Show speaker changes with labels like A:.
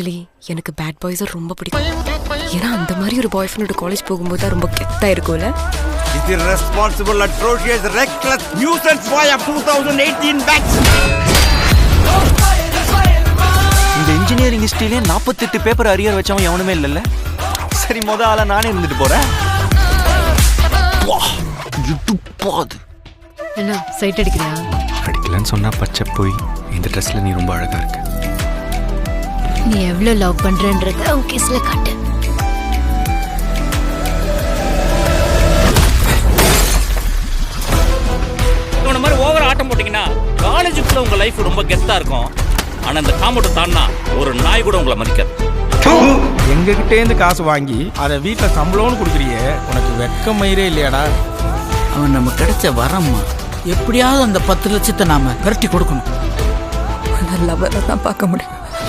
A: Actually எனக்கு bad பாய்ஸை ரொம்ப பிடிக்கும். ஏன்னா அந்த மாதிரி ஒரு பாய் ஃப்ரெண்டோட காலேஜ் போகும்போது தான் ரொம்ப கெத்தா இருக்கும்ல.
B: It's irresponsible, atrocious, reckless nuisance boy of 2018 batch.
C: இந்த இன்ஜினியரிங் ஹிஸ்டரியிலே 48 பேப்பர் அரியர் வச்சவன் எவனுமே இல்லைல்ல. சரி, முத ஆளா நானே இருந்துட்டு போறேன்.
D: என்ன சைட் அடிக்கிறியா?
C: அடிக்கலன்னு சொன்னா பச்சை போய் இந்த ட்ரெஸ்ல நீ ரொம்ப அழகா இருக்க.
D: நீ எவ்வளவு லவ் பண்றன்றத உன் கிஸ்ல காட்டு.
E: இந்த மாதிரி ஓவர் ஆட்டம் போட்டீங்கன்னா காலேஜுக்குள்ள உங்க லைஃப் ரொம்ப கெத்தா இருக்கும். ஆனா இந்த காம்பவுண்ட் தாண்டா ஒரு நாய் கூட உங்களை மதிக்காது.
F: எங்ககிட்டே இருந்து காசு வாங்கி அதை வீட்டில் சம்பளம்னு கொடுக்குறியே, உனக்கு வெக்க மயிரே இல்லையாடா?
G: அவன் நம்ம கிடைச்ச வரம்மா, எப்படியாவது அந்த 10 லட்சத்தை நாம விரட்டி கொடுக்கணும்.
A: லவ்வரை தான் பார்க்க முடியும்.